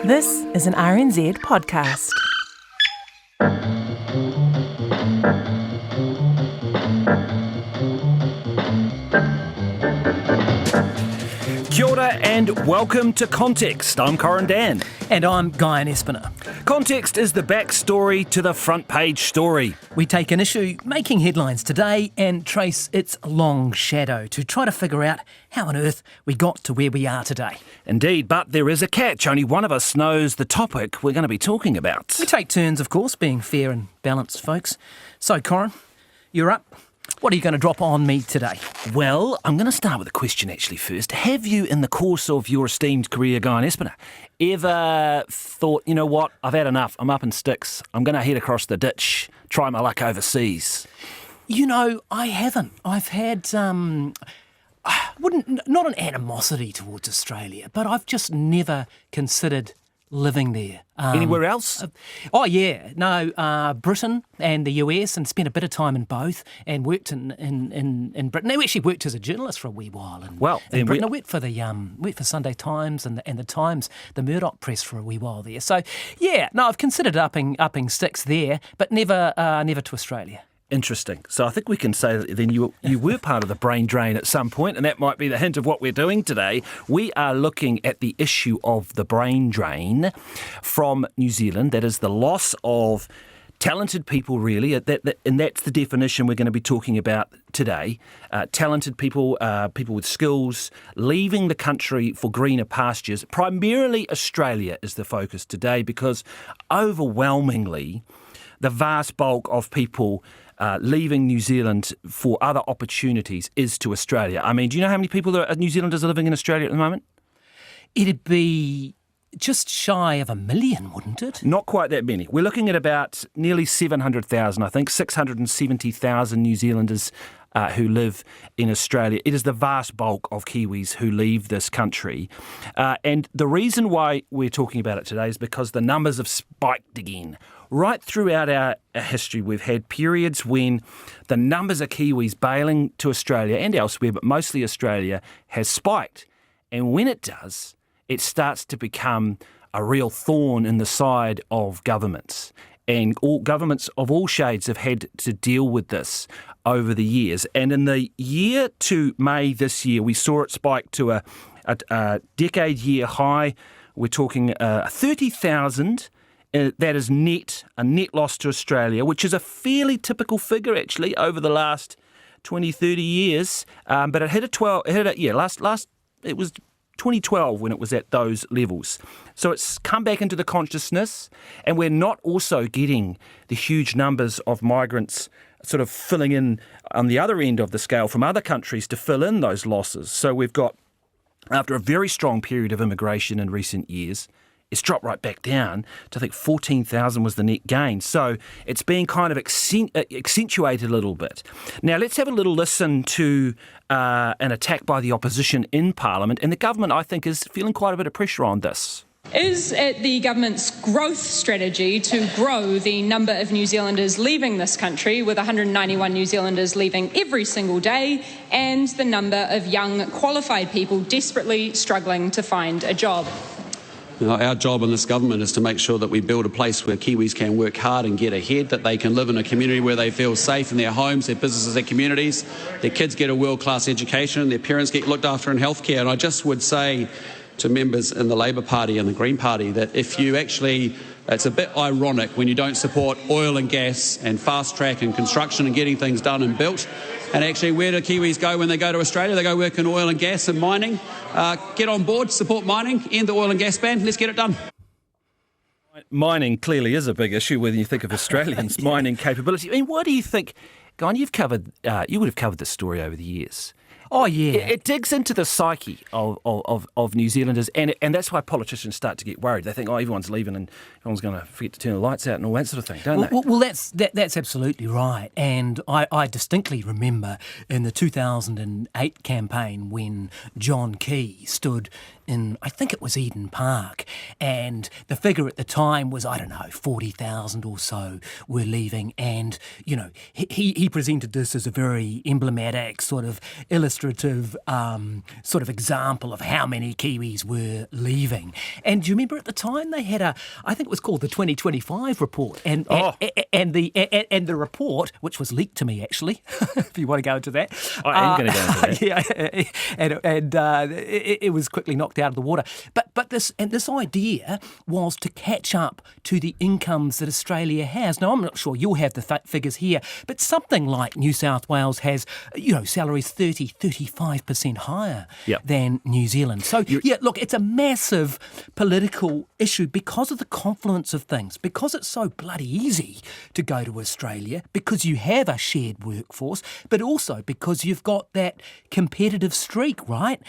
This is an RNZ podcast. Kia ora and welcome to Context. I'm Corin, Dann. And I'm Guyon, Espiner. Context is the backstory to the front page story. We take an issue making headlines today and trace its long shadow to try to figure out how on earth we got to where we are today. Indeed, but there is a catch. Only one of us knows the topic we're going to be talking about. We take turns, of course, being fair and balanced, folks. So, Corin, you're up. What are you going to drop on me today? Well, I'm going to start with a question actually first. Have you, in the course of your esteemed career, Guyon Espiner, ever thought, you know what, I've had enough, I'm up in sticks, I'm going to head across the ditch, try my luck overseas? You know, I haven't. I've had, not an animosity towards Australia, but I've just never considered living there. Anywhere else? Britain and the US, and spent a bit of time in both, and worked in Britain. I actually worked as a journalist for a wee while in Britain. I worked for Sunday Times and the Times, the Murdoch press for a wee while there. So I've considered upping sticks there, but never to Australia. Interesting. So I think we can say that then you were part of the brain drain at some point, and that might be the hint of what we're doing today. We are looking at the issue of the brain drain from New Zealand. That is the loss of talented people, really, and that's the definition we're going to be talking about today. Talented people, people with skills, leaving the country for greener pastures. Primarily Australia is the focus today because overwhelmingly the vast bulk of people leaving New Zealand for other opportunities is to Australia. I mean, do you know how many people New Zealanders are living in Australia at the moment? It'd be just shy of 1 million, wouldn't it? Not quite that many. We're looking at about nearly 700,000, I think, 670,000 New Zealanders who live in Australia. It is the vast bulk of Kiwis who leave this country. And the reason why we're talking about it today is because the numbers have spiked again. Right throughout our history, we've had periods when the numbers of Kiwis bailing to Australia and elsewhere, but mostly Australia, has spiked. And when it does, it starts to become a real thorn in the side of governments. And all governments of all shades have had to deal with this over the years. And in the year to May this year, we saw it spike to a decade-year high. We're talking 30,000. That is a net loss to Australia, which is a fairly typical figure, actually, over the last 20, 30 years. But it hit it was 2012 when it was at those levels. So it's come back into the consciousness, and we're not also getting the huge numbers of migrants sort of filling in on the other end of the scale from other countries to fill in those losses. So we've got, after a very strong period of immigration in recent years, it's dropped right back down to, I think, 14,000 was the net gain. So it's being kind of accentuated a little bit. Now, let's have a little listen to an attack by the opposition in Parliament. And the government, I think, is feeling quite a bit of pressure on this. Is it the government's growth strategy to grow the number of New Zealanders leaving this country, with 191 New Zealanders leaving every single day, and the number of young qualified people desperately struggling to find a job? Our job in this government is to make sure that we build a place where Kiwis can work hard and get ahead, that they can live in a community where they feel safe in their homes, their businesses, their communities, their kids get a world-class education, their parents get looked after in healthcare. And I just would say to members in the Labour Party and the Green Party that if you actually, it's a bit ironic when you don't support oil and gas and fast track and construction and getting things done and built. And actually, where do Kiwis go when they go to Australia? They go work in oil and gas and mining. Get on board, support mining, end the oil and gas ban. Let's get it done. Mining clearly is a big issue when you think of Australians' mining capability. I mean, why do you think, Guyon, you would have covered this story over the years. Oh, yeah. It digs into the psyche of New Zealanders, and that's why politicians start to get worried. They think, everyone's leaving and everyone's going to forget to turn the lights out and all that sort of thing, don't they? Well, that's absolutely right. And I distinctly remember in the 2008 campaign when John Key stood in, I think it was Eden Park, and the figure at the time was, 40,000 or so were leaving, and, he presented this as a very emblematic, sort of illustrative sort of example of how many Kiwis were leaving. And do you remember at the time they had I think it was called the 2025 report, and the report, which was leaked to me actually, if you want to go into that. I am going to go into that. Yeah, it was quickly knocked out of the water. But this idea was to catch up to the incomes that Australia has. Now, I'm not sure you'll have the figures here, but something like New South Wales has, salaries 35% higher than New Zealand. So, look, it's a massive political issue because of the confluence of things, because it's so bloody easy to go to Australia, because you have a shared workforce, but also because you've got that competitive streak, right?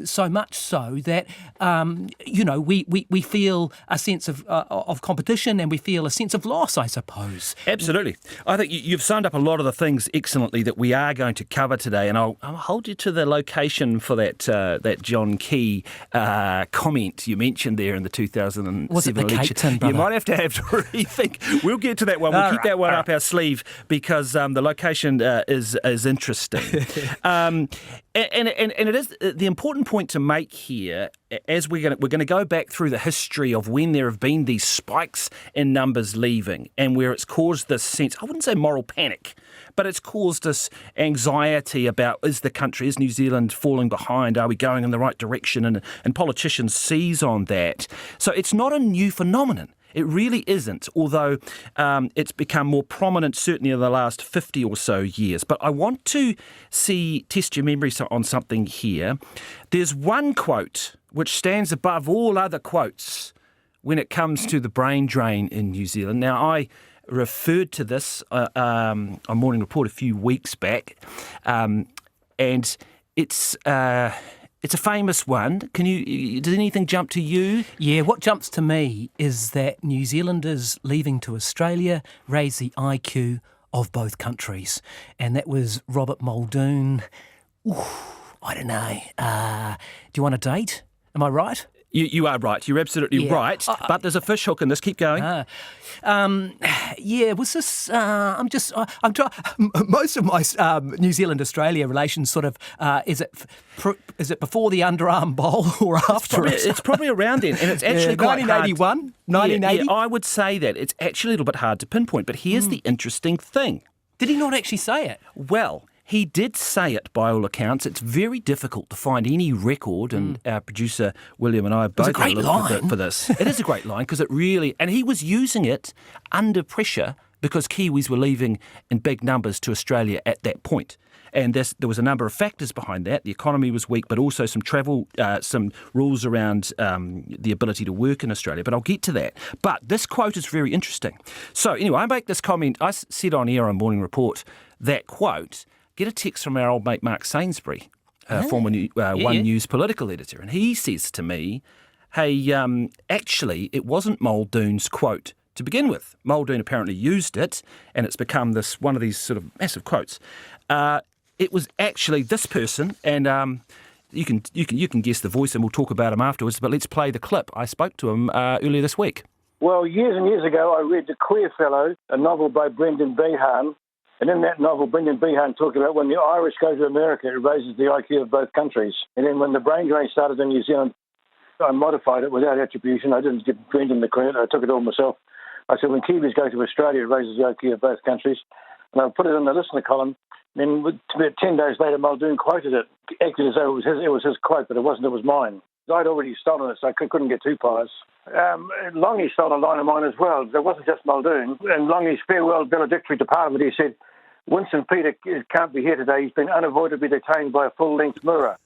So much so that, we feel a sense of competition, and we feel a sense of loss, I suppose. Absolutely. I think you've summed up a lot of the things excellently that we are going to cover today, and I'll hold you to the location for that John Key comment you mentioned there in the 2007 Was it the election. Cape Town, brother? You might have to rethink. We'll get to that one. We'll keep that one up our sleeve because the location is interesting. And it is the important point to make here, as we're going to go back through the history of when there have been these spikes in numbers leaving and where it's caused this sense, I wouldn't say moral panic, but it's caused us anxiety about, is New Zealand falling behind? Are we going in the right direction? And politicians seize on that. So it's not a new phenomenon. It really isn't, although it's become more prominent certainly in the last 50 or so years. But I want to test your memory on something here. There's one quote which stands above all other quotes when it comes to the brain drain in New Zealand. Now, I referred to this on Morning Report a few weeks back, and it's a famous one. Does anything jump to you? Yeah, what jumps to me is that New Zealanders leaving to Australia raise the IQ of both countries. And that was Robert Muldoon. I don't know. Do you want a date? Am I right? You are right. You're absolutely right. But there's a fish hook in this. Keep going. Was this? I'm trying. Most of my New Zealand-Australia relations sort of is it before the underarm bowl or after it? It's probably around then, and it's actually quite 1981, 1980. Yeah, I would say that it's actually a little bit hard to pinpoint. But here's the interesting thing: did he not actually say it? Well, he did say it by all accounts. It's very difficult to find any record, and our producer William and I both had a look for this. It is a great line because it really, and he was using it under pressure because Kiwis were leaving in big numbers to Australia at that point. And there was a number of factors behind that. The economy was weak, but also some travel, some rules around the ability to work in Australia. But I'll get to that. But this quote is very interesting. So anyway, I make this comment. I said on air on Morning Report that quote. Get a text from our old mate Mark Sainsbury, former One News political editor, and he says to me, hey, actually, it wasn't Muldoon's quote to begin with. Muldoon apparently used it, and it's become one of these sort of massive quotes. It was actually this person, and you can guess the voice, and we'll talk about him afterwards, but let's play the clip. I spoke to him earlier this week. Well, years and years ago, I read The Queer Fellow, a novel by Brendan Behan. And in that novel, Brendan Behan talked about when the Irish go to America, it raises the IQ of both countries. And then when the brain drain started in New Zealand, I modified it without attribution. I didn't give Brendan the credit. I took it all myself. I said, when Kiwis go to Australia, it raises the IQ of both countries. And I put it in the listener column. Then about 10 days later, Muldoon quoted it, acted as though it was his quote, but it wasn't. It was mine. I'd already stolen it, so I couldn't get too pious. Longy stole a line of mine as well. It wasn't just Muldoon. In Longy's farewell valedictory to Parliament, he said, Winston Peter can't be here today. He's been unavoidably detained by a full-length mirror.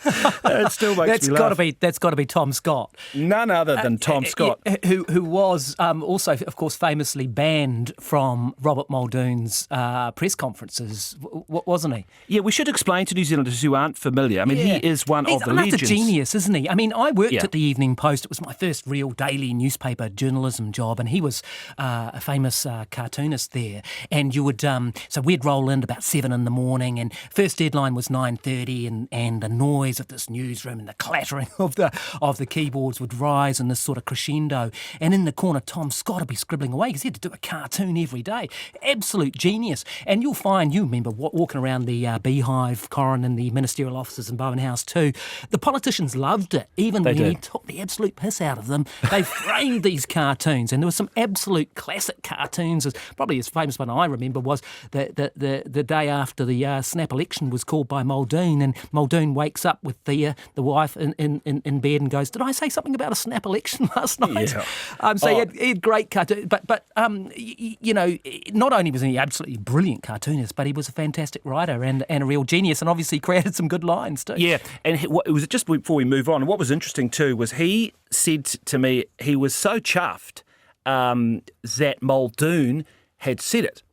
It still makes me laugh. That's got to be Tom Scott. None other than Tom Scott. Who was also, of course, famously banned from Robert Muldoon's press conferences, wasn't he? Yeah, we should explain to New Zealanders who aren't familiar. I mean, he is one of the legends. He's a genius, isn't he? I mean, I worked at the Evening Post. It was my first real daily newspaper journalism job, and he was a famous cartoonist there. And you would, so we'd roll in about 7 a.m, and first deadline was 9:30, and the norm noise of this newsroom and the clattering of the keyboards would rise in this sort of crescendo. And in the corner, Tom's got to be scribbling away because he had to do a cartoon every day. Absolute genius. And you remember walking around the beehive, Corin, and the ministerial offices in Bowen House too. The politicians loved it, even when he took the absolute piss out of them. They framed these cartoons, and there were some absolute classic cartoons. Probably as famous one I remember was the day after the snap election was called by Muldoon, and Muldoon wakes up with the wife in bed and goes, "Did I say something about a snap election last night?" Yeah. So he had great cartoons, but not only was he absolutely brilliant cartoonist, but he was a fantastic writer and a real genius, and obviously created some good lines too. Yeah, and it was just before we move on, what was interesting too was he said to me he was so chuffed that Muldoon had said it.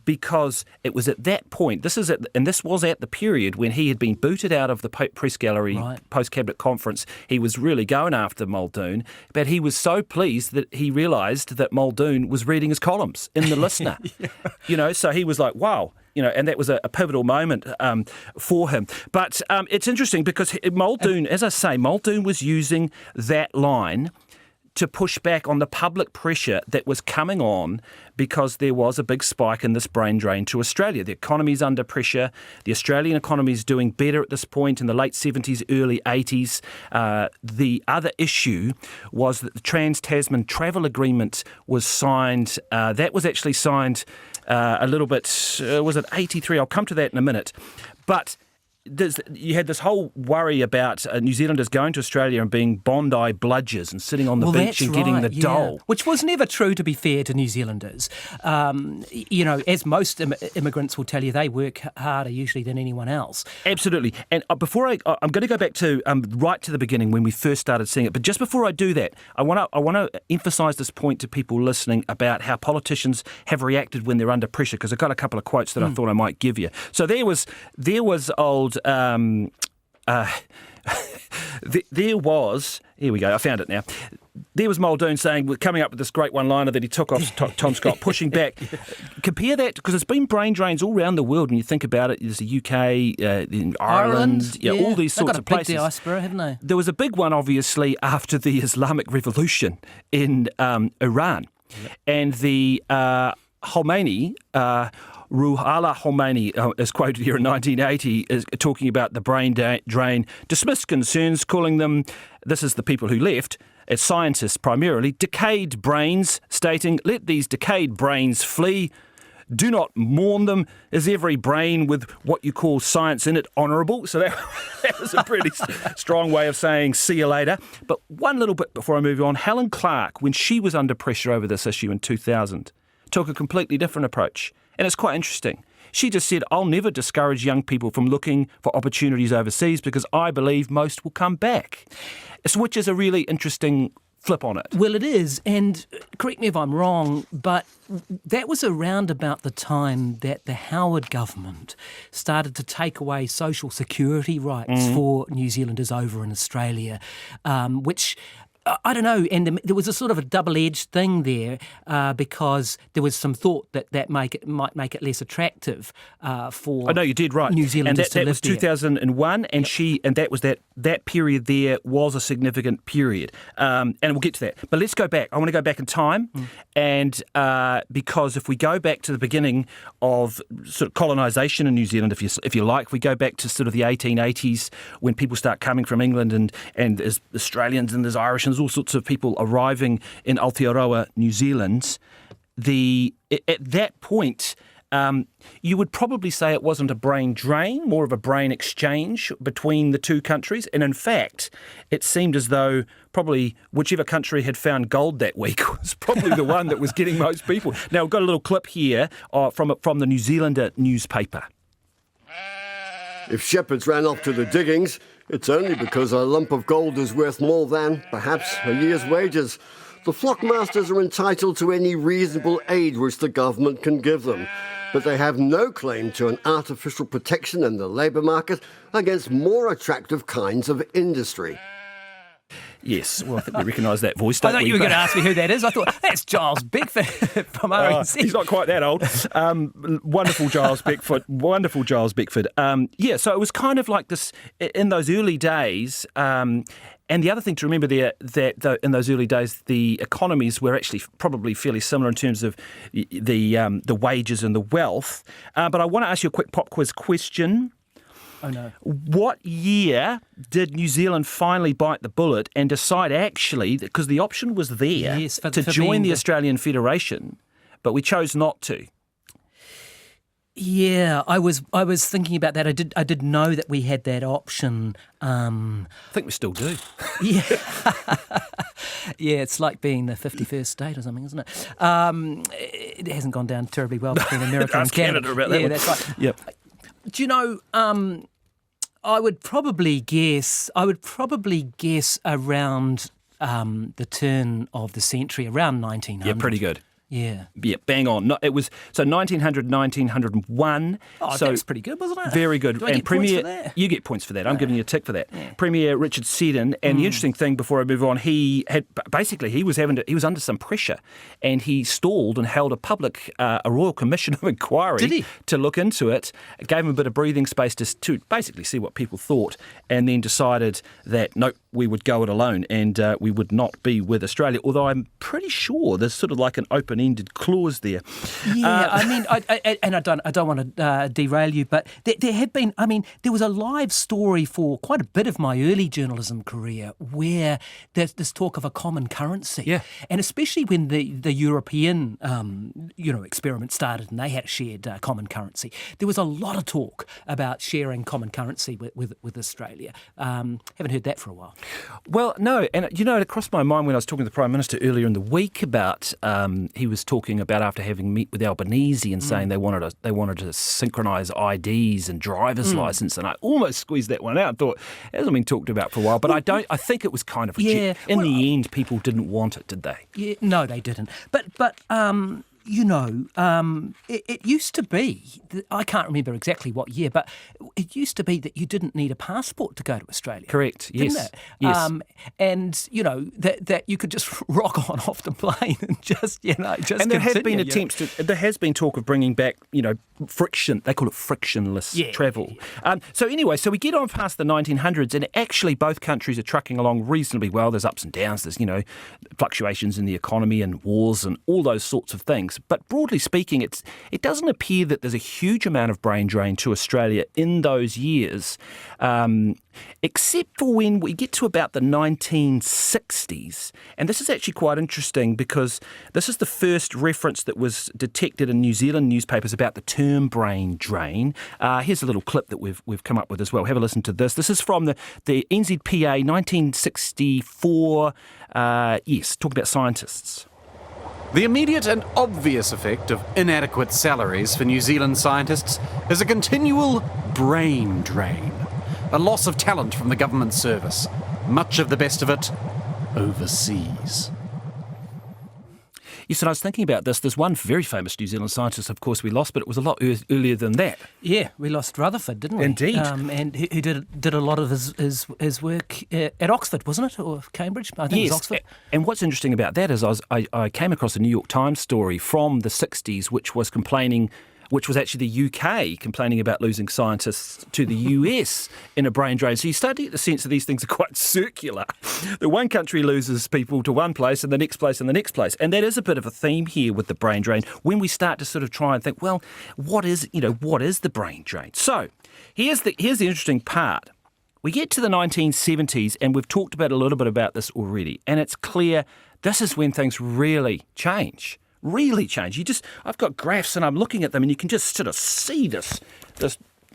Because it was at that point, this was at the period when he had been booted out of the press gallery post-cabinet conference. He was really going after Muldoon, but he was so pleased that he realised that Muldoon was reading his columns in The Listener. So he was like, wow. And that was a pivotal moment for him. But it's interesting because Muldoon, as I say, Muldoon was using that line to push back on the public pressure that was coming on because there was a big spike in this brain drain to Australia. The economy's under pressure. The Australian economy is doing better at this point in the late 70s, early 80s. The other issue was that the Trans-Tasman Travel Agreement was signed. That was actually signed a little bit, was it 83? I'll come to that in a minute. But you had this whole worry about New Zealanders going to Australia and being Bondi bludgers and sitting on the beach and getting the dole. Which was never true, to be fair, to New Zealanders. As most immigrants will tell you, they work harder usually than anyone else. Absolutely. And before I'm going to go back to right to the beginning when we first started seeing it. But just before I do that, I want to emphasise this point to people listening about how politicians have reacted when they're under pressure, because I've got a couple of quotes that I thought I might give you. So there was old... there was, here we go, I found it now. There was Muldoon saying, coming up with this great one-liner that he took off Tom Scott, pushing back. Compare that, because there's been brain drains all around the world when you think about it. There's the UK, in Ireland, all these sorts of places. They've got a big diaspora, haven't they? There was a big one, obviously, after the Islamic Revolution in Iran. Yep. And the Khomeini... Ruhollah Khomeini is quoted here in 1980 is talking about the brain drain, dismissed concerns, calling them, this is the people who left, as scientists primarily, decayed brains, stating, let these decayed brains flee. Do not mourn them. Is every brain with what you call science in it honourable? So that was a pretty strong way of saying see you later. But one little bit before I move on, Helen Clark, when she was under pressure over this issue in 2000, took a completely different approach. And it's quite interesting. She just said, I'll never discourage young people from looking for opportunities overseas because I believe most will come back. Which is a really interesting flip on it. Well, it is. And correct me if I'm wrong, but that was around about the time that the Howard government started to take away social security rights for New Zealanders over in Australia, which... I don't know, and there was a sort of a double-edged thing there because there was some thought that might make it less attractive for. I know you did right. New Zealanders to live there. And that was 2001, and that period there was a significant period, and we'll get to that. But let's go back. I want to go back in time, and because if we go back to the beginning of sort of colonisation in New Zealand, if you like, we go back to sort of the 1880s when people start coming from England and there's Australians and there's Irish and all sorts of people arriving in Aotearoa, New Zealand. At that point, you would probably say it wasn't a brain drain, more of a brain exchange between the two countries. And in fact, it seemed as though probably whichever country had found gold that week was probably the one that was getting most people. Now, we've got a little clip here from the New Zealander newspaper. If shepherds ran off to the diggings, it's only because a lump of gold is worth more than, perhaps, a year's wages. The flockmasters are entitled to any reasonable aid which the government can give them, but they have no claim to an artificial protection in the labour market against more attractive kinds of industry. Yes, well, I think we recognise that voice, I don't thought we? you were going to ask me who that is. I thought, that's Giles Beckford from RNZ. He's not quite that old. Wonderful Giles Beckford. Wonderful Giles Beckford. So it was kind of like this in those early days. And the other thing to remember there, that in those early days, the economies were actually probably fairly similar in terms of the wages and the wealth. But I want to ask you a quick pop quiz question. Oh, no. What year did New Zealand finally bite the bullet and decide actually, because the option was there, to join the Australian Federation, but we chose not to? Yeah, I was thinking about that. I did know that we had that option. I think we still do. Yeah. Yeah, it's like being the 51st state or something, isn't it? It hasn't gone down terribly well between America and Canada. About that one. That's right. Yep. Do you know, I would probably guess around the turn of the century, around 1900. Yeah, pretty good. Yeah. Yeah, bang on. No, it was 1900, 1901. Oh, so that's pretty good, wasn't it? Very good. Do I get points for that? You get points for that. I'm giving you a tick for that. Yeah. Premier Richard Seddon, and the interesting thing before I move on, he was under some pressure, and he stalled and held a royal commission of inquiry. Did he? To look into it. It gave him a bit of breathing space to basically see what people thought, and then decided that nope, we would go it alone, and we would not be with Australia. Although I'm pretty sure there's sort of like an open-ended clause there. Yeah, I mean, I don't want to derail you, but there have been. I mean, there was a live story for quite a bit of my early journalism career where there's this talk of a common currency. Yeah, and especially when the European experiment started and they had a shared common currency, there was a lot of talk about sharing common currency with Australia. Haven't heard that for a while. Well, no, and it crossed my mind when I was talking to the Prime Minister earlier in the week about he was talking about after having met with Albanese and saying they wanted to synchronise IDs and driver's licence, and I almost squeezed that one out and thought it hasn't been talked about for a while, but I think it was kind of the end people didn't want it, did they? Yeah, no, they didn't. But it used to be, I can't remember exactly what year, but it used to be that you didn't need a passport to go to Australia. Correct, didn't yes. it? Yes. And, that you could just rock on off the plane and just and there have been attempts there has been talk of bringing back, friction, they call it frictionless travel. Yeah. So we get on past the 1900s, and actually both countries are trucking along reasonably well. There's ups and downs, there's, fluctuations in the economy and wars and all those sorts of things. But broadly speaking, it doesn't appear that there's a huge amount of brain drain to Australia in those years, except for when we get to about the 1960s. And this is actually quite interesting because this is the first reference that was detected in New Zealand newspapers about the term brain drain. Here's a little clip that we've come up with as well. Have a listen to this. This is from the NZPA 1964. Talk about scientists. The immediate and obvious effect of inadequate salaries for New Zealand scientists is a continual brain drain, a loss of talent from the government service, much of the best of it overseas. Yes, and I was thinking about this. There's one very famous New Zealand scientist, of course, we lost, but it was a lot earlier than that. Yeah, we lost Rutherford, didn't we? Indeed. And who did a lot of his work at Oxford, wasn't it? Or Cambridge? I think it was Oxford. And what's interesting about that is I came across a New York Times story from the 60s, which was actually the UK complaining about losing scientists to the US in a brain drain. So you start to get the sense that these things are quite circular. The one country loses people to one place and the next place and the next place. And that is a bit of a theme here with the brain drain when we start to sort of try and think, well, what is the brain drain? So here's the interesting part. We get to the 1970s, and we've talked about a little bit about this already, and it's clear this is when things really change. Really change. I've got graphs and I'm looking at them, and you can just sort of see this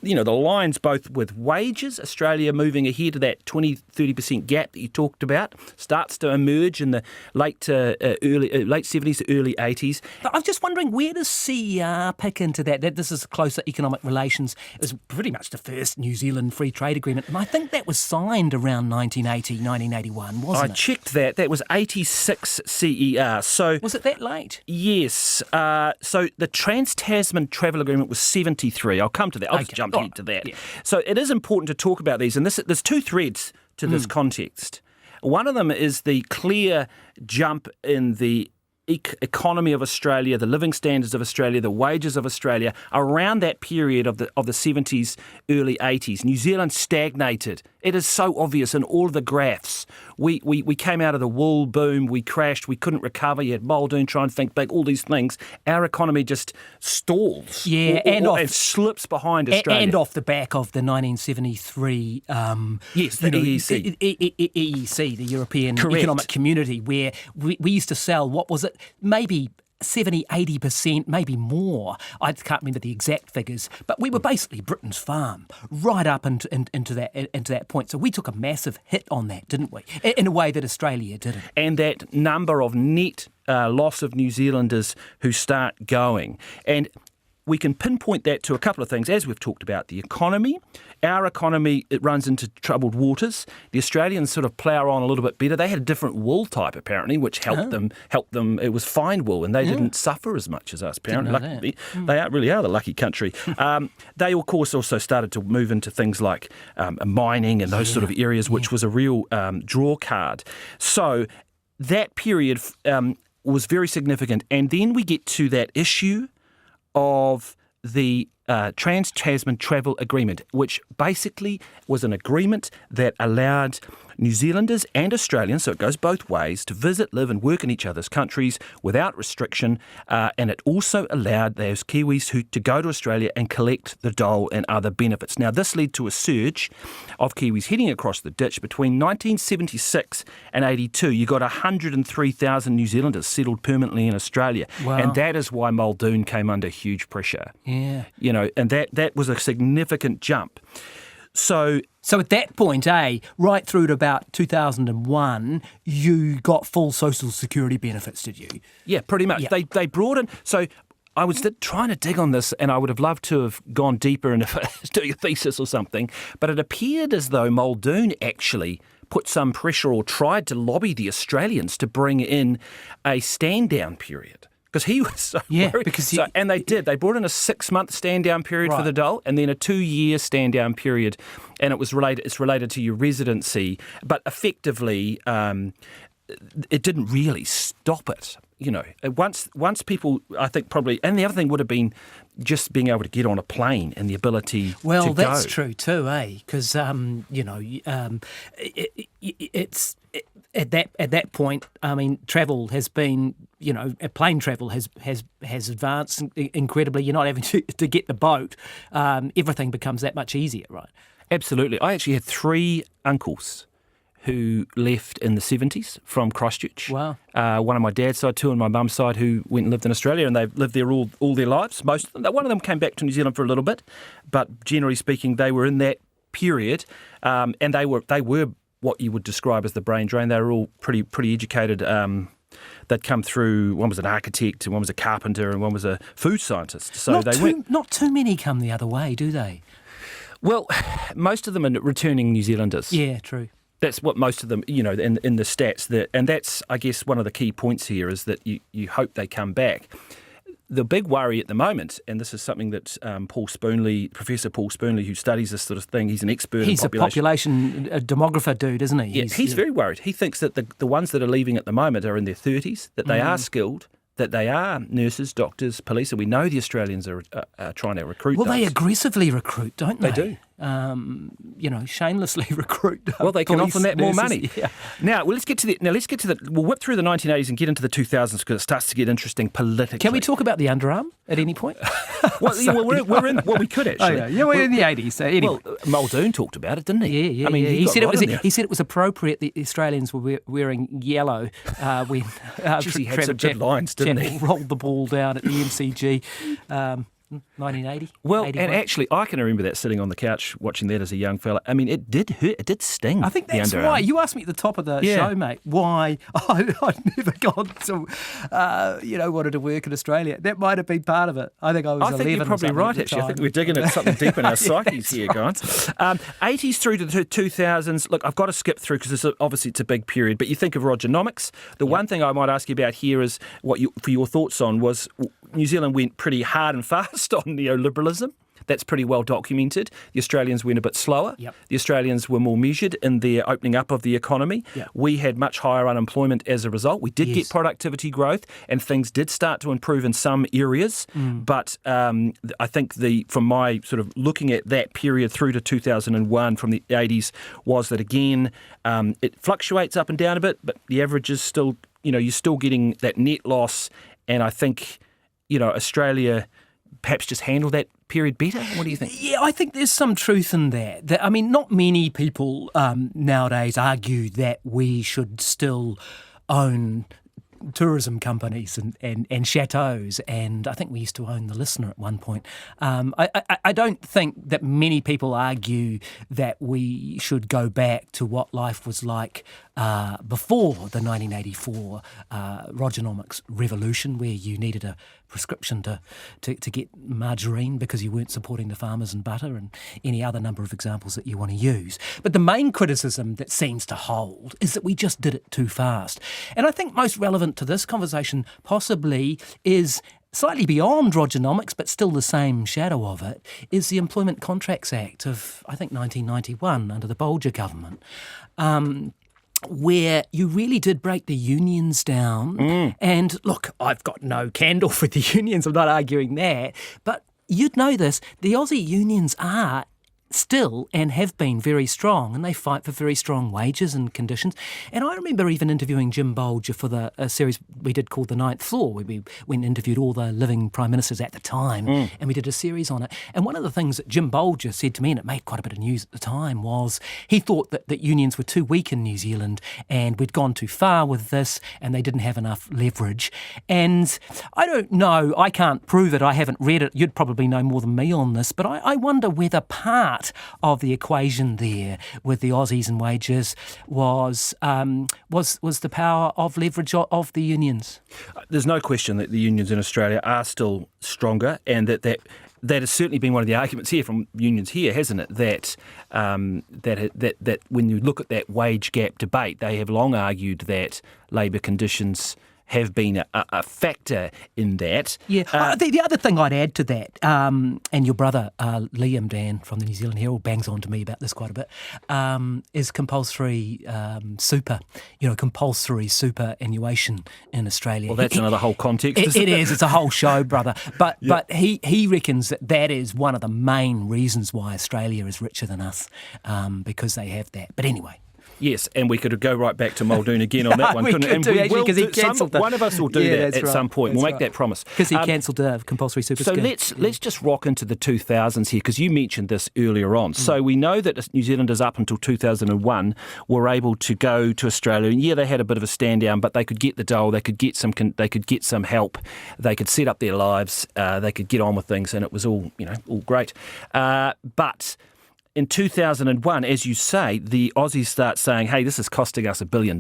the lines both with wages, Australia moving ahead of that 20-30% gap that you talked about, starts to emerge in the late 70s to early 80s. But I'm just wondering, where does CER pick into that? That this is closer economic relations. It was pretty much the first New Zealand free trade agreement, and I think that was signed around 1980, 1981, wasn't it? I checked that. That was 86 CER. So was it that late? Yes. So the Trans-Tasman Travel Agreement was 73. I'll come to that. I'll just jump into that. Yeah. So it is important to talk about these, and there's two threads to this context. One of them is the clear jump in the economy of Australia, the living standards of Australia, the wages of Australia, around that period of the 70s, early 80s. New Zealand stagnated. It is so obvious in all of the graphs. We came out of the wool boom, we crashed, we couldn't recover. You had Muldoon trying to think big, all these things. Our economy just stalls. Yeah, and slips behind Australia. And off the back of the 1973 EEC. EEC, the European Economic Community, where we used to sell, what was it, maybe 70, 80%, maybe more. I can't remember the exact figures, but we were basically Britain's farm right up into that point. So we took a massive hit on that, didn't we? In a way that Australia didn't. And that number of net loss of New Zealanders who start going. And we can pinpoint that to a couple of things, as we've talked about. The economy. Our economy, it runs into troubled waters. The Australians sort of plough on a little bit better. They had a different wool type, apparently, which helped them. It was fine wool, and they didn't suffer as much as us, apparently. They really are the lucky country. They, of course, also started to move into things like mining and those sort of areas, which was a real draw card. So that period was very significant. And then we get to that issue of the Trans-Tasman Travel Agreement, which basically was an agreement that allowed New Zealanders and Australians, so it goes both ways, to visit, live and work in each other's countries without restriction, and it also allowed those Kiwis to go to Australia and collect the dole and other benefits. Now, this led to a surge of Kiwis heading across the ditch. Between 1976 and 82, you got 103,000 New Zealanders settled permanently in Australia. Wow. And that is why Muldoon came under huge pressure. Yeah. You know, and that was a significant jump. So at that point, right through to about 2001, you got full social security benefits, did you? Yeah, pretty much. Yeah. They brought in... So I was trying to dig on this, and I would have loved to have gone deeper and doing a thesis or something, but it appeared as though Muldoon actually put some pressure or tried to lobby the Australians to bring in a stand-down period. Because he was so worried. And they did. They brought in a 6-month stand-down period for the dole, and then a 2-year stand-down period, and it's related to your residency. But effectively, it didn't really stop it. You know, once people, I think probably, and the other thing would have been just being able to get on a plane and the ability to go. Well, that's true too, Because it's at that point. I mean, travel has been, plane travel has advanced incredibly. You're not having to get the boat. Everything becomes that much easier, right? Absolutely. I actually had 3 uncles who left in the 70s from Christchurch. Wow. One on my dad's side, 2 on my mum's side, who went and lived in Australia, and they've lived there all their lives. Most of them. One of them came back to New Zealand for a little bit, but generally speaking, they were in that period, and they were what you would describe as the brain drain. They were all pretty educated. They'd come through. One was an architect, and one was a carpenter, and one was a food scientist. So not too many come the other way, do they? Well, most of them are returning New Zealanders. Yeah, true. That's what most of them, in the stats. And that's, I guess, one of the key points here is that you hope they come back. The big worry at the moment, and this is something that Professor Paul Spoonley, who studies this sort of thing, he's an expert in population. He's a population demographer dude, isn't he? Yeah, he's very worried. He thinks that the ones that are leaving at the moment are in their 30s, that they are skilled, that they are nurses, doctors, police, and we know the Australians are trying to recruit those. They aggressively recruit, don't they? They do. Shamelessly recruit. Well, they can offer that more money. Yeah. Now, let's get to the. We'll whip through the 1980s and get into the 2000s because it starts to get interesting politically. Can we talk about the underarm at any point? we're in. Well, we could actually. Oh, yeah, we're in the 80s. So anyway. Well, Muldoon talked about it, didn't he? Yeah. I mean, he said it was appropriate that the Australians were wearing yellow when he had some good lines, didn't he? Rolled the ball down at the MCG. 1980. Well, 81. and actually, I can remember that sitting on the couch watching that as a young fella. I mean, it did hurt. It did sting. I think that's why. You asked me at the top of the show, mate, why I'd never gone to, wanted to work in Australia. That might have been part of it. I think I was 11. I think you're probably right, actually. I think we're digging at something deep in our psyches here, guys. 80s through to the 2000s. Look, I've got to skip through because obviously it's a big period. But you think of Rogernomics. The one thing I might ask you about here is for your thoughts on was New Zealand went pretty hard and fast on neoliberalism. That's pretty well documented. The Australians went a bit slower. Yep. The Australians were more measured in their opening up of the economy. Yep. We had much higher unemployment as a result. We did get productivity growth, and things did start to improve in some areas. But I think from my sort of looking at that period through to 2001 from the 80s was that, again, it fluctuates up and down a bit, but the average is still, you're still getting that net loss. And I think, Australia perhaps just handled that period better. What do you think? Yeah, I think there's some truth in that. I mean, not many people nowadays argue that we should still own tourism companies and chateaux, and I think we used to own the Listener at one point. I don't think that many people argue that we should go back to what life was like before the 1984 Rogernomics revolution, where you needed a prescription to get margarine because you weren't supporting the farmers and butter, and any other number of examples that you want to use. But the main criticism that seems to hold is that we just did it too fast. And I think most relevant to this conversation possibly is slightly beyond Rogernomics, but still the same shadow of it, is the Employment Contracts Act of, I think, 1991 under the Bolger government. Where you really did break the unions down. And look, I've got no candle for the unions, I'm not arguing that, but you'd know this, the Aussie unions are still and have been very strong, and they fight for very strong wages and conditions. And I remember even interviewing Jim Bolger for a series we did called The Ninth Floor, where we went and interviewed all the living prime ministers at the time, and we did a series on it. And one of the things that Jim Bolger said to me, and it made quite a bit of news at the time, was he thought that unions were too weak in New Zealand and we'd gone too far with this and they didn't have enough leverage. And I don't know, I can't prove it, I haven't read it, you'd probably know more than me on this, but I wonder whether part of the equation there with the Aussies and wages was the power of leverage of the unions. There's no question that the unions in Australia are still stronger, and that has certainly been one of the arguments here from unions here, hasn't it? That when you look at that wage gap debate, they have long argued that labour conditions have been a factor in that. Yeah. The other thing I'd add to that, and your brother Liam Dann from the New Zealand Herald bangs on to me about this quite a bit, is compulsory compulsory superannuation in Australia. Well, that's another whole context. It is. It's a whole show, brother. But he reckons that is one of the main reasons why Australia is richer than us, because they have that. But anyway. Yes, and we could go right back to Muldoon again on that one, couldn't we? And we will, because he cancelled one of us will do that at some point. We'll make that promise. Because he cancelled compulsory super scheme. So let's just rock into the 2000s here, because you mentioned this earlier on. So we know that New Zealanders up until 2001 were able to go to Australia, and they had a bit of a stand down, but they could get the dole, they could get some help, they could set up their lives, they could get on with things, and it was all great. But in 2001, as you say, the Aussies start saying, "Hey, this is costing us $1 billion.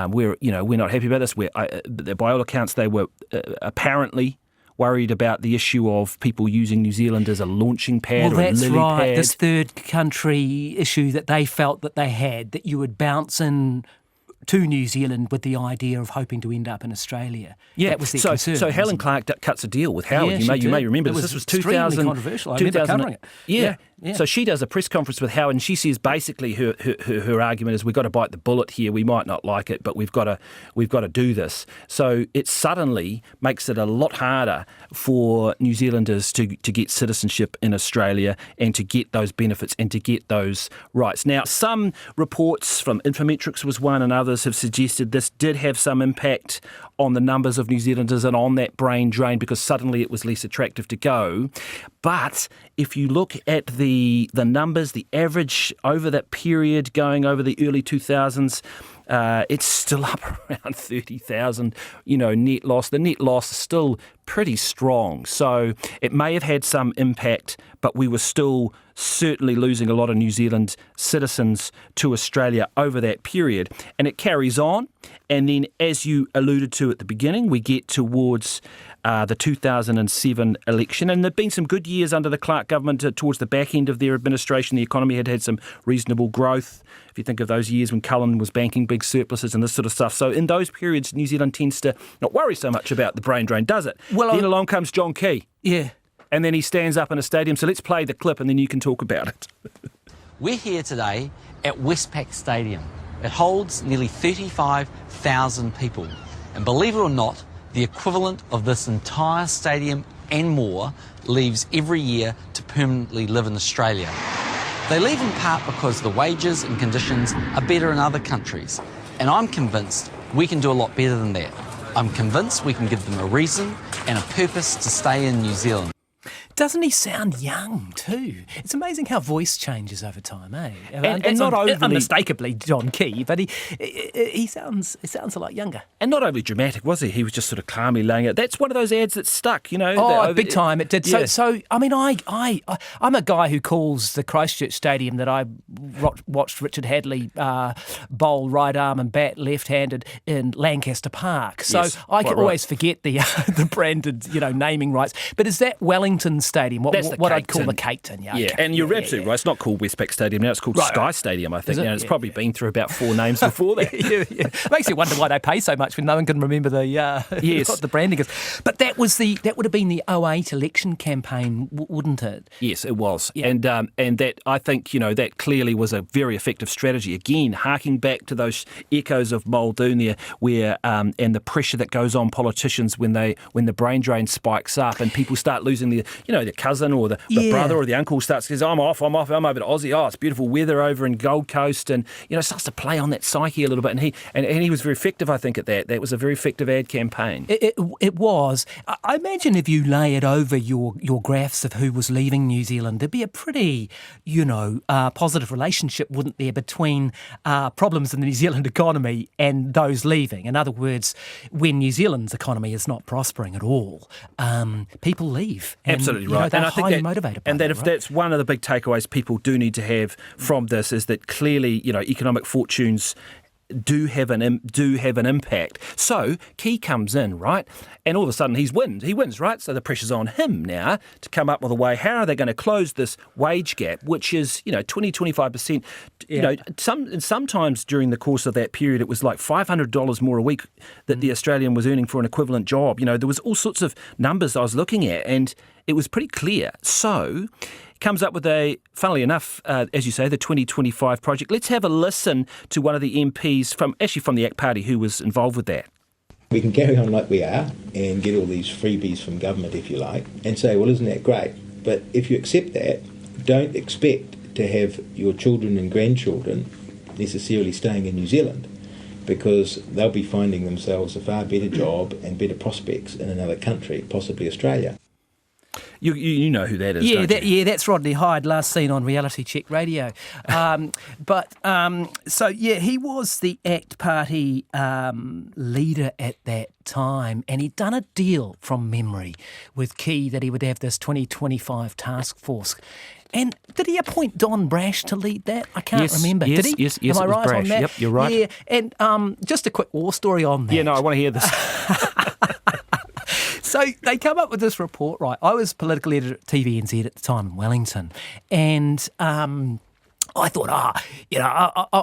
We're not happy about this." By all accounts, they were apparently worried about the issue of people using New Zealand as a launching pad or a lily pad. Well, that's right. This third country issue that they felt that they had, that you would bounce in to New Zealand with the idea of hoping to end up in Australia. Yeah, that was their concern. So Helen Clark cuts a deal with Howard. Yeah, you may remember this. This was 2000. Controversial. I remember covering it. Yeah. So she does a press conference with Howard, and she says basically her argument is, we've got to bite the bullet here. We might not like it, but we've got to do this. So it suddenly makes it a lot harder for New Zealanders to get citizenship in Australia and to get those benefits and to get those rights. Now, some reports from Infometrics was one, and others have suggested this did have some impact on the numbers of New Zealanders and on that brain drain, because suddenly it was less attractive to go. But if you look at the numbers, the average over that period going over the early 2000s, it's still up around 30,000, net loss. The net loss is still pretty strong. So it may have had some impact, but we were still certainly losing a lot of New Zealand citizens to Australia over that period. And it carries on. And then, as you alluded to at the beginning, we get towards the 2007 election. And there have been some good years under the Clark government towards the back end of their administration. The economy had some reasonable growth. If you think of those years when Cullen was banking big surpluses and this sort of stuff. So in those periods, New Zealand tends to not worry so much about the brain drain, does it? Well, then along comes John Key. Yeah. and then he stands up in a stadium. So let's play the clip and then you can talk about it. We're here today at Westpac Stadium. It holds nearly 35,000 people. And believe it or not, the equivalent of this entire stadium and more leaves every year to permanently live in Australia. They leave in part because the wages and conditions are better in other countries. And I'm convinced we can do a lot better than that. I'm convinced we can give them a reason and a purpose to stay in New Zealand. Doesn't he sound young too? It's amazing how voice changes over time, eh? And not overly unmistakably John Key, but he sounds a lot younger. And not overly dramatic, was he? He was just sort of calmly laying it. That's one of those ads that stuck, you know. Oh, big time! It did. Yeah. So I mean, I'm a guy who calls the Christchurch Stadium that I watched Richard Hadley bowl right arm and bat left-handed in Lancaster Park. So yes, I can right. always forget the branded naming rights. But is that Wellington Stadium? What I'd call the Cake Tin, yeah. And you're absolutely right. It's not called Westpac Stadium now. It's called Sky Stadium, I think. It's probably been through about 4 names before that. yeah. Makes you wonder why they pay so much when no one can remember what the branding is. But that would have been the 2008 election campaign, wouldn't it? Yes, it was. Yeah. And that, I think, that clearly was a very effective strategy. Again, harking back to those echoes of Muldoon there, where and the pressure that goes on politicians when the brain drain spikes up and people start losing their cousin or the brother or the uncle says, I'm off, I'm over to Aussie. Oh, it's beautiful weather over in Gold Coast, and starts to play on that psyche a little bit. And he was very effective, I think, at that. That was a very effective ad campaign. It was. I imagine if you lay it over your graphs of who was leaving New Zealand, there'd be a pretty, positive relationship, wouldn't there, between problems in the New Zealand economy and those leaving. In other words, when New Zealand's economy is not prospering at all, people leave. And, absolutely right. They're and I think highly motivated by that, if that's one of the big takeaways people do need to have from this, is that clearly, economic fortunes do have an impact. So Key comes in, right, and all of a sudden he wins, right? So the pressure's on him now to come up with a way. How are they going to close this wage gap, which is 20-25%? Sometimes during the course of that period, it was like $500 more a week that the Australian was earning for an equivalent job. There was all sorts of numbers I was looking at, and it was pretty clear. So comes up with funnily enough, as you say, the 2025 project. Let's have a listen to one of the MPs from the ACT Party who was involved with that. We can carry on like we are and get all these freebies from government, if you like, and say, well, isn't that great? But if you accept that, don't expect to have your children and grandchildren necessarily staying in New Zealand, because they'll be finding themselves a far better job and better prospects in another country, possibly Australia. You know who that is, don't you? That's Rodney Hyde, last seen on Reality Check Radio. He was the ACT Party leader at that time, and he'd done a deal from memory with Key that he would have this 2025 task force. And did he appoint Don Brash to lead that? I can't remember. Yes, did he? Yes, Am I it was right Brash. on that? Yep, you're right. Yeah, and just a quick war story on that. Yeah, no, I want to hear this. So they come up with this report, right? I was political editor at TVNZ at the time in Wellington, and I thought, I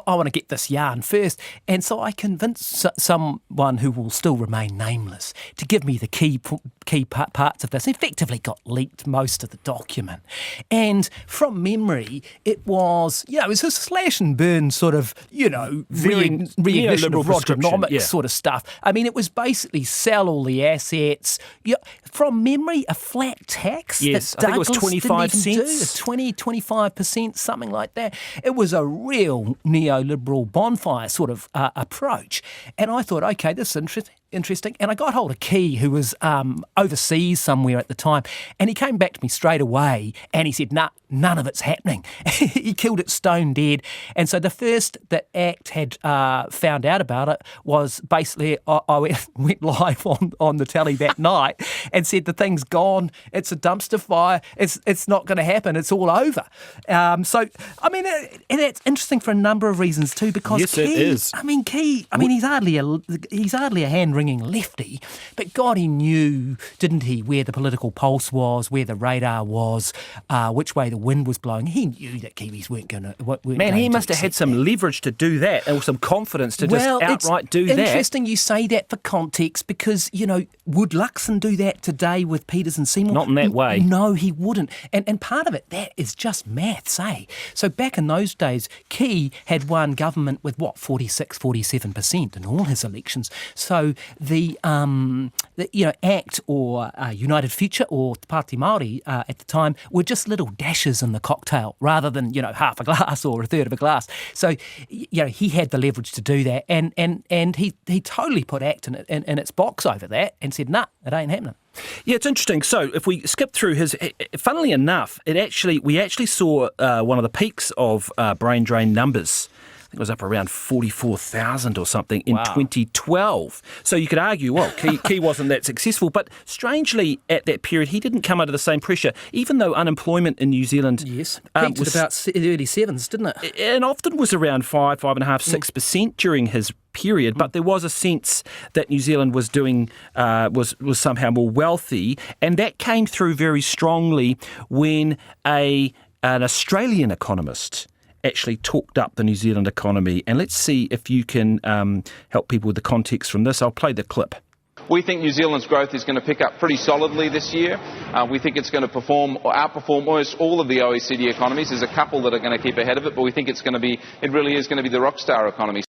want to get this yarn first. And so I convinced someone who will still remain nameless to give me the key parts of this. Effectively got leaked most of the document. And from memory, it was, it was a slash and burn sort of, reignition of Rogernomics sort of stuff. I mean, it was basically sell all the assets. From memory, a flat tax that I think it was Douglas 25 didn't even cents. do, 25%, something like that. It was a real neoliberal bonfire sort of approach. And I thought, okay, this is interesting. And I got hold of Key, who was overseas somewhere at the time, and he came back to me straight away and he said, none of it's happening. He killed it stone dead. And so the first that ACT had found out about it was basically I went live on the telly that night and said, the thing's gone, it's a dumpster fire, it's not going to happen, it's all over. So, I mean, and that's interesting for a number of reasons too, because yes, Key, it is. I mean, he's hardly a hand-wringing right-winging lefty, but God, he knew, didn't he, where the political pulse was, where the radar was, which way the wind was blowing. He knew that Kiwis weren't going to. Man, he must have had some leverage to do that, or some confidence to just outright do that. Interesting you say that for context, because, would Luxon do that today with Peters and Seymour? Not in that way. No, he wouldn't. And part of it, that is just maths, eh? So back in those days, Key had won government with, 47% in all his elections. So the ACT or United Future or Te Pāti Māori at the time were just little dashes in the cocktail rather than, half a glass or a third of a glass. So, he had the leverage to do that, and he totally put ACT in its box over that and said, nah, it ain't happening. Yeah, it's interesting. So if we skip through his, funnily enough, we actually saw one of the peaks of brain drain numbers. I think it was up around 44,000 or something in 2012. So you could argue, well, Key wasn't that successful, but strangely at that period he didn't come under the same pressure, even though unemployment in New Zealand peaked at about the early sevens, didn't it? And often was around 5.5%, 6% during his period, but there was a sense that New Zealand was doing was somehow more wealthy, and that came through very strongly when an Australian economist actually talked up the New Zealand economy. And let's see if you can help people with the context from this. I'll play the clip. We think New Zealand's growth is going to pick up pretty solidly this year. We think it's going to outperform almost all of the OECD economies. There's a couple that are going to keep ahead of it, but we think it really is going to be the rockstar economy.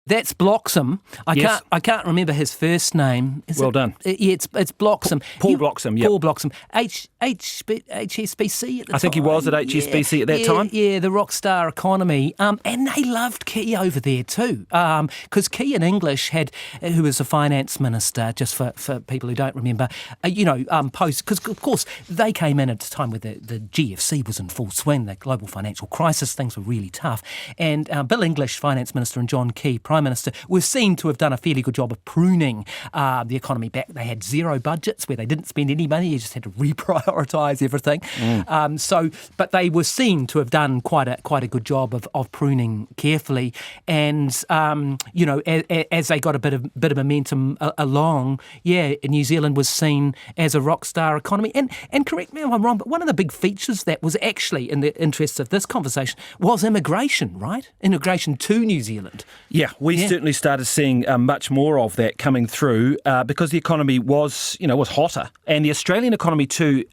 That's Bloxham. I can't remember his first name. Well done. Yeah, it's Bloxham. Paul Bloxham, yeah. Paul Bloxham. HSBC at the time. I think he was at HSBC at that time. Yeah, the rockstar economy. And they loved Key over there too. Because Key in English who was a finance minister, just for people who don't remember, because of course they came in at a time where the GFC was in full swing, the global financial crisis, things were really tough. And Bill English, finance minister, and John Key, Prime Minister, were seen to have done a fairly good job of pruning the economy back. They had zero budgets where they didn't spend any money. You just had to reprioritise everything. But they were seen to have done quite a good job of pruning carefully. And as they got a bit of momentum along, New Zealand was seen as a rock star economy. And correct me if I'm wrong, but one of the big features that was actually in the interests of this conversation was immigration, right? Immigration to New Zealand. Yeah. We certainly started seeing much more of that coming through because the economy was hotter, and the Australian economy too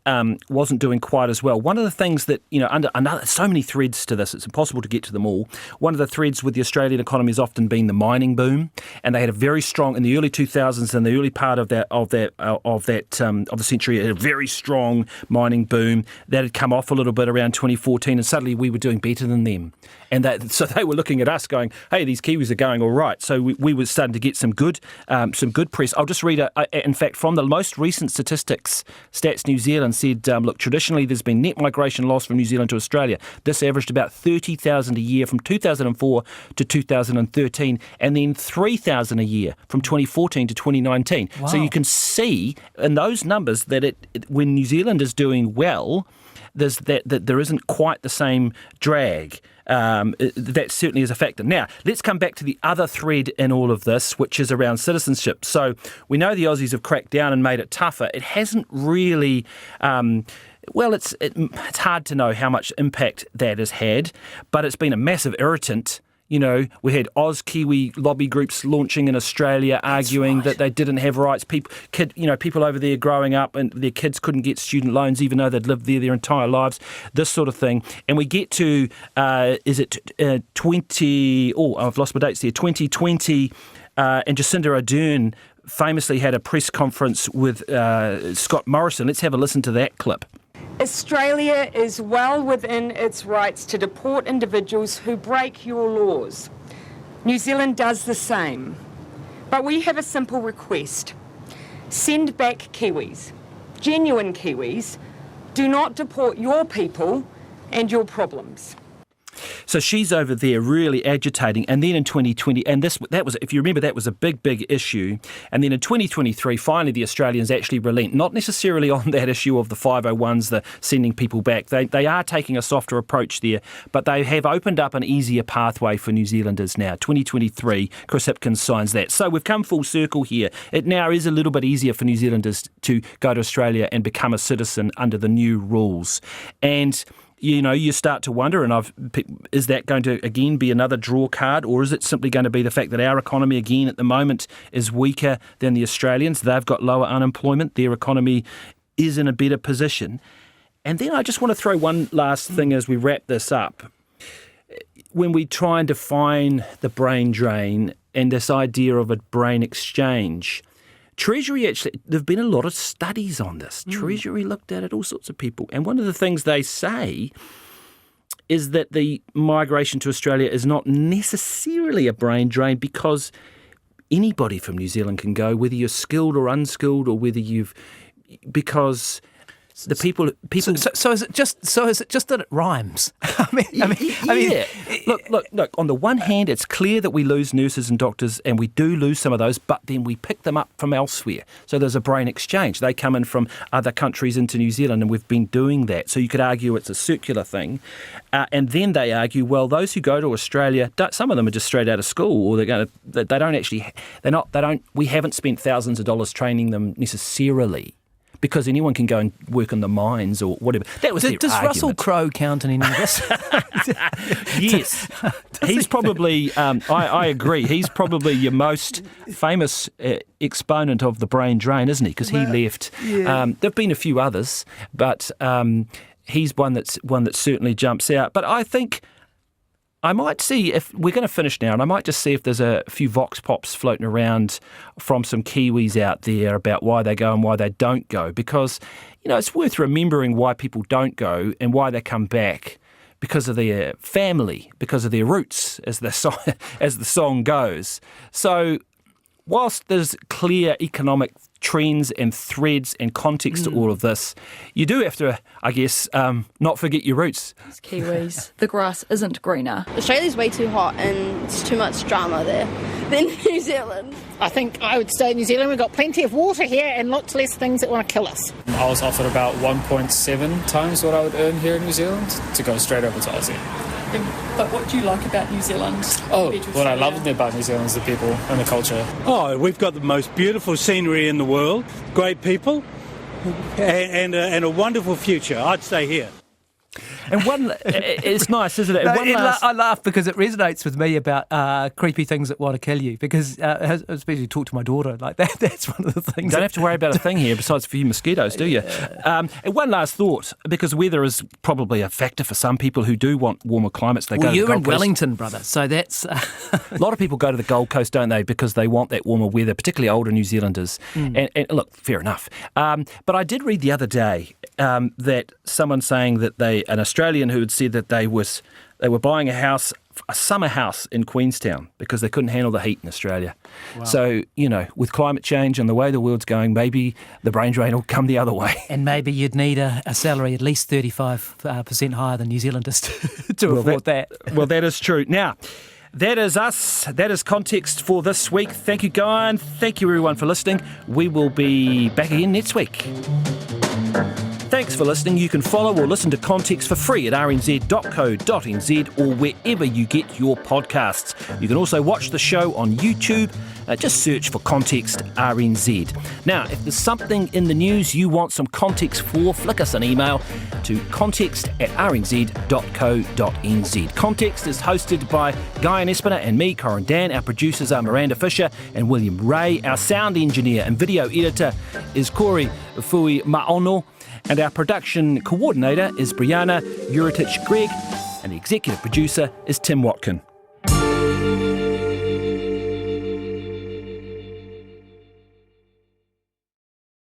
wasn't doing quite as well. One of the things that under so many threads to this, it's impossible to get to them all. One of the threads with the Australian economy has often been the mining boom, and they had a very strong in the early 2000s and the early part of the century, a very strong mining boom that had come off a little bit around 2014, and suddenly we were doing better than them, and so they were looking at us going, "Hey, these Kiwis are going all right." So we were starting to get some good press. I'll just read, in fact, from the most recent statistics, Stats New Zealand said, look, traditionally there's been net migration loss from New Zealand to Australia. This averaged about 30,000 a year from 2004 to 2013, and then 3,000 a year from 2014 to 2019. Wow. So you can see in those numbers that when New Zealand is doing well, that there isn't quite the same drag. That certainly is a factor. Now, let's come back to the other thread in all of this, which is around citizenship. So we know the Aussies have cracked down and made it tougher. It hasn't really... it's hard to know how much impact that has had, but it's been a massive irritant. We had Kiwi lobby groups launching in Australia arguing that they didn't have rights. People over there growing up and their kids couldn't get student loans even though they'd lived there their entire lives, this sort of thing. And we get to, 20... Oh, I've lost my dates there. 2020, and Jacinda Ardern famously had a press conference with Scott Morrison. Let's have a listen to that clip. Australia is well within its rights to deport individuals who break your laws. New Zealand does the same. But we have a simple request. Send back Kiwis, genuine Kiwis. Do not deport your people and your problems. So she's over there really agitating. And then in 2020, and that was, if you remember, that was a big issue. And then in 2023, finally the Australians actually relent, not necessarily on that issue of the 501s, the sending people back. They are taking a softer approach there, but they have opened up an easier pathway for New Zealanders now. 2023, Chris Hipkins signs that. So we've come full circle here. It now is a little bit easier for New Zealanders to go to Australia and become a citizen under the new rules. And you start to wonder, is that going to again be another draw card, or is it simply going to be the fact that our economy again at the moment is weaker than the Australians? They've got lower unemployment. Their economy is in a better position. And then I just want to throw one last thing as we wrap this up. When we try and define the brain drain and this idea of a brain exchange, Treasury actually, there have been a lot of studies on this. Treasury looked at it, all sorts of people. And one of the things they say is that the migration to Australia is not necessarily a brain drain because anybody from New Zealand can go, whether you're skilled or unskilled or whether because the people. So is it just that it rhymes? I mean, Look. On the one hand, it's clear that we lose nurses and doctors, and we do lose some of those, but then we pick them up from elsewhere. So there's a brain exchange. They come in from other countries into New Zealand, and we've been doing that. So you could argue it's a circular thing, and then they argue, well, those who go to Australia, some of them are just straight out of school, or we haven't spent thousands of dollars training them necessarily, because anyone can go and work in the mines or whatever. That was their Does argument. Russell Crowe count in any of this? Yes. He's probably, I agree, he's probably your most famous exponent of the brain drain, isn't he? Because he left. Yeah. There have been a few others, but he's one that certainly jumps out. But I think I might see, if we're going to finish now, and I might just see if there's a few vox pops floating around from some Kiwis out there about why they go and why they don't go, because, it's worth remembering why people don't go and why they come back, because of their family, because of their roots, as the song goes. So whilst there's clear economic trends and threads and context to all of this, you do have to, I guess, not forget your roots. It's Kiwis. The grass isn't greener. Australia's way too hot and it's too much drama there than New Zealand. I think I would stay in New Zealand. We've got plenty of water here and lots less things that want to kill us. I was offered about 1.7 times what I would earn here in New Zealand to go straight over to Aussie. But what do you like about New Zealand? What I love about New Zealand is the people and the culture. Oh, we've got the most beautiful scenery in the world, great people, and a wonderful future. I'd stay here. And it's nice, isn't it? I laugh because it resonates with me about creepy things that want to kill you, because especially talk to my daughter like that. That's one of the things. You don't have to worry about a thing here besides a few mosquitoes, do you? And one last thought, because weather is probably a factor for some people who do want warmer climates. They go to the you're Gold in Coast. Wellington, brother, so that's... A lot of people go to the Gold Coast, don't they, because they want that warmer weather, particularly older New Zealanders. And look, fair enough. But I did read the other day that someone saying that an Australian who had said that they were buying a summer house in Queenstown because they couldn't handle the heat in Australia. Wow. So, with climate change and the way the world's going, maybe the brain drain will come the other way. And maybe you'd need a salary at least 35% higher than New Zealanders to afford that. Well, that is true. Now, that is us. That is Context for this week. Thank you, Guyon. Thank you, everyone, for listening. We will be back again next week. Thanks for listening. You can follow or listen to Context for free at rnz.co.nz or wherever you get your podcasts. You can also watch the show on YouTube. Just search for Context RNZ. Now, if there's something in the news you want some context for, flick us an email to context@rnz.co.nz. Context is hosted by Guyon, Espiner and me, Corin, Dann. Our producers are Miranda Fisher and William Ray. Our sound engineer and video editor is Corey Fui Maono. And our production coordinator is Brianna Uritich Gregg, and the executive producer is Tim Watkin.